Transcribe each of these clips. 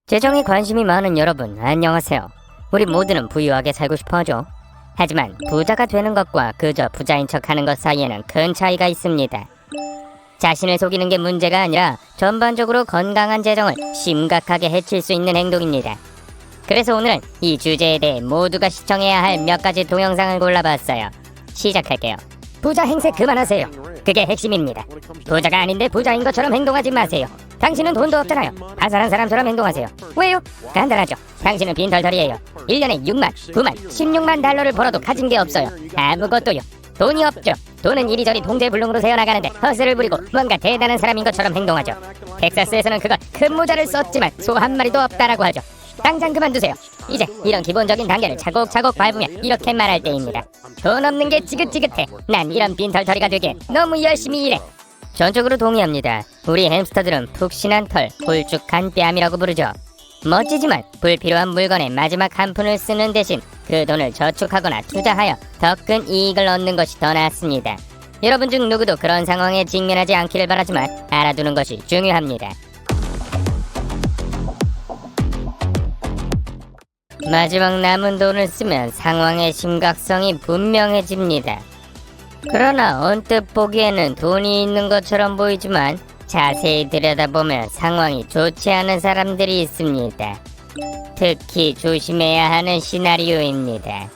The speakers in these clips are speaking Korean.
재정에 관심이 많은 여러분, 안녕하세요. 우리 모두는 부유하게 살고 싶어 하죠. 하지만 부자가 되는 것과 그저 부자인 척하는 것 사이에는 큰 차이가 있습니다. 자신을 속이는 게 문제가 아니라 전반적으로 건강한 재정을 심각하게 해칠 수 있는 행동입니다. 그래서 오늘은 이 주제에 대해 모두가 시청해야 할 몇 가지 동영상을 골라봤어요. 시작할게요. 부자 행세 그만하세요. 그게 핵심입니다. 부자가 아닌데 부자인 것처럼 행동하지 마세요. 당신은 돈도 없잖아요. 가난한 사람처럼 행동하세요. 왜요? 간단하죠. 당신은 빈털털이에요. 1년에 6만, 9만, 16만 달러를 벌어도 가진 게 없어요. 아무것도요. 돈이 없죠. 돈은 이리저리 동제불능으로 새어나가는데 허세를 부리고 뭔가 대단한 사람인 것처럼 행동하죠. 텍사스에서는 그걸 큰 모자를 썼지만 소 한 마리도 없다라고 하죠. 당장 그만두세요. 이제 이런 기본적인 단계를 차곡차곡 밟으면 이렇게 말할 때입니다. 돈 없는 게 지긋지긋해. 난 이런 빈털터리가 되기엔 너무 열심히 일해. 전적으로 동의합니다. 우리 햄스터들은 푹신한 털, 홀쭉한 뺨이라고 부르죠. 멋지지만 불필요한 물건에 마지막 한 푼을 쓰는 대신 그 돈을 저축하거나 투자하여 더 큰 이익을 얻는 것이 더 낫습니다. 여러분 중 누구도 그런 상황에 직면하지 않기를 바라지만 알아두는 것이 중요합니다. 마지막 남은 돈을 쓰면 상황의 심각성이 분명해집니다. 그러나 언뜻 보기에는 돈이 있는 것처럼 보이지만 자세히 들여다보면 상황이 좋지 않은 사람들이 있습니다. 특히 조심해야 하는 시나리오입니다.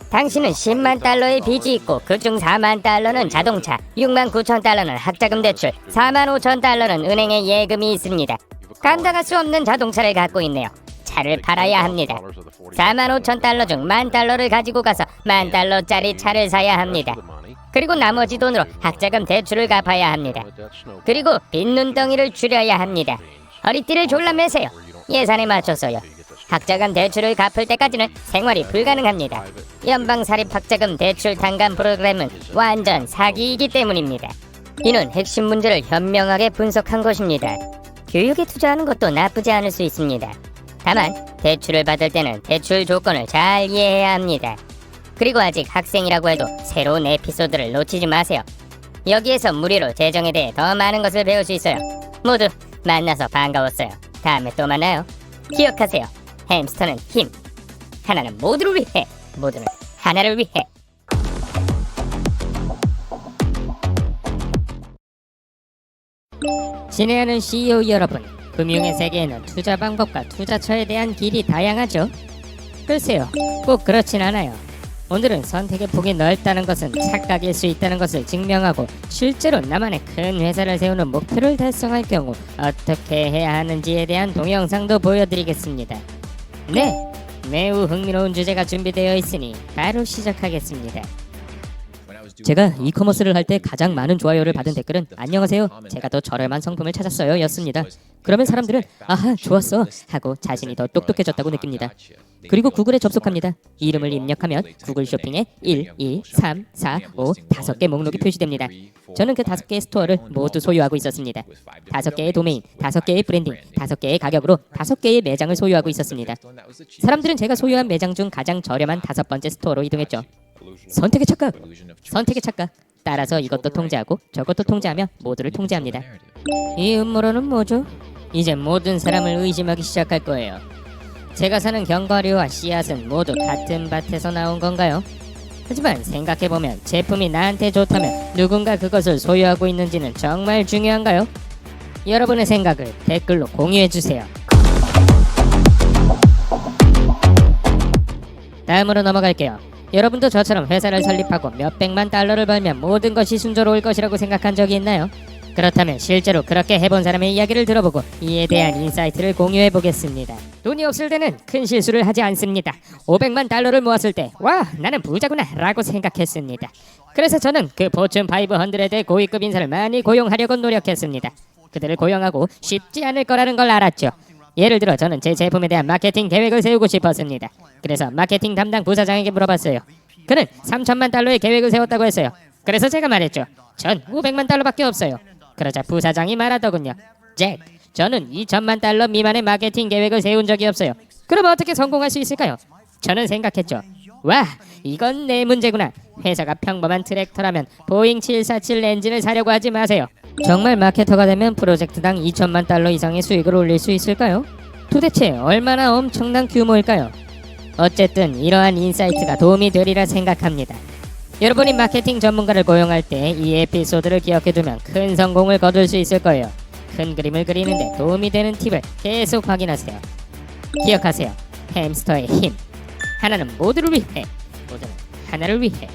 당신은 10만 달러의 빚이 있고 그중 4만 달러는 자동차, 6만 9천 달러는 학자금 대출, 4만 5천 달러는 은행에 예금이 있습니다. 감당할 수 없는 자동차를 갖고 있네요. 차를 팔아야 합니다. 4만 5천 달러 중 1만 달러를 가지고 가서 1만 달러짜리 차를 사야 합니다. 그리고 나머지 돈으로 학자금 대출을 갚아야 합니다. 그리고 빚 눈덩이를 줄여야 합니다. 허리띠를 졸라 매세요. 예산에 맞춰서요. 학자금 대출을 갚을 때까지는 생활이 불가능합니다. 연방사립 학자금 대출 단감 프로그램은 완전 사기이기 때문입니다. 이는 핵심 문제를 현명하게 분석한 것입니다. 교육에 투자하는 것도 나쁘지 않을 수 있습니다. 다만 대출을 받을 때는 대출 조건을 잘 이해해야 합니다. 그리고 아직 학생이라고 해도 새로운 에피소드를 놓치지 마세요. 여기에서 무료로 재정에 대해 더 많은 것을 배울 수 있어요. 모두 만나서 반가웠어요. 다음에 또 만나요. 기억하세요. 햄스터는 힘. 하나는 모두를 위해. 모두는 하나를 위해. 친애하는 CEO 여러분, 금융의 세계에는 투자 방법과 투자처에 대한 길이 다양하죠. 글쎄요, 꼭 그렇진 않아요. 오늘은 선택의 폭이 넓다는 것은 착각일 수 있다는 것을 증명하고 실제로 나만의 큰 회사를 세우는 목표를 달성할 경우 어떻게 해야 하는지에 대한 동영상도 보여드리겠습니다. 네, 매우 흥미로운 주제가 준비되어 있으니 바로 시작하겠습니다. 제가 이커머스를 할 때 가장 많은 좋아요를 받은 댓글은 안녕하세요, 제가 더 저렴한 상품을 찾았어요 였습니다. 그러면 사람들은 아하 좋았어 하고 자신이 더 똑똑해졌다고 느낍니다. 그리고 구글에 접속합니다. 이름을 입력하면 구글 쇼핑에 1, 2, 3, 4, 5, 5개 목록이 표시됩니다. 저는 그 5개의 스토어를 모두 소유하고 있었습니다. 5개의 도메인, 5개의 브랜딩, 5개의 가격으로 5개의 매장을 소유하고 있었습니다. 사람들은 제가 소유한 매장 중 가장 저렴한 5번째 스토어로 이동했죠. 선택의 착각! 선택의 착각! 따라서 이것도 통제하고 저것도 통제하며 모두를 통제합니다. 이 음모론은 뭐죠? 이제 모든 사람을 의심하기 시작할 거예요. 제가 사는 견과류와 씨앗은 모두 같은 밭에서 나온 건가요? 하지만 생각해보면 제품이 나한테 좋다면 누군가 그것을 소유하고 있는지는 정말 중요한가요? 여러분의 생각을 댓글로 공유해주세요. 다음으로 넘어갈게요. 여러분도 저처럼 회사를 설립하고 몇백만 달러를 벌면 모든 것이 순조로울 것이라고 생각한 적이 있나요? 그렇다면 실제로 그렇게 해본 사람의 이야기를 들어보고 이에 대한 인사이트를 공유해보겠습니다. 돈이 없을 때는 큰 실수를 하지 않습니다. 500만 달러를 모았을 때 와 나는 부자구나 라고 생각했습니다. 그래서 저는 그 포춘 500의 고위급 인사를 많이 고용하려고 노력했습니다. 그들을 고용하고 쉽지 않을 거라는 걸 알았죠. 예를 들어 저는 제 제품에 대한 마케팅 계획을 세우고 싶었습니다. 그래서 마케팅 담당 부사장에게 물어봤어요. 그는 3천만 달러의 계획을 세웠다고 했어요. 그래서 제가 말했죠. 전 500만 달러밖에 없어요. 그러자 부사장이 말하더군요. 잭, 저는 2천만 달러 미만의 마케팅 계획을 세운 적이 없어요. 그럼 어떻게 성공할 수 있을까요? 저는 생각했죠. 와, 이건 내 문제구나. 회사가 평범한 트랙터라면 보잉 747 엔진을 사려고 하지 마세요. 정말 마케터가 되면 프로젝트당 2천만 달러 이상의 수익을 올릴 수 있을까요? 도대체 얼마나 엄청난 규모일까요? 어쨌든 이러한 인사이트가 도움이 되리라 생각합니다. 여러분이 마케팅 전문가를 고용할 때 이 에피소드를 기억해두면 큰 성공을 거둘 수 있을 거예요. 큰 그림을 그리는데 도움이 되는 팁을 계속 확인하세요. 기억하세요. 햄스터의 힘. 하나는 모두를 위해, 모두는 하나를 위해.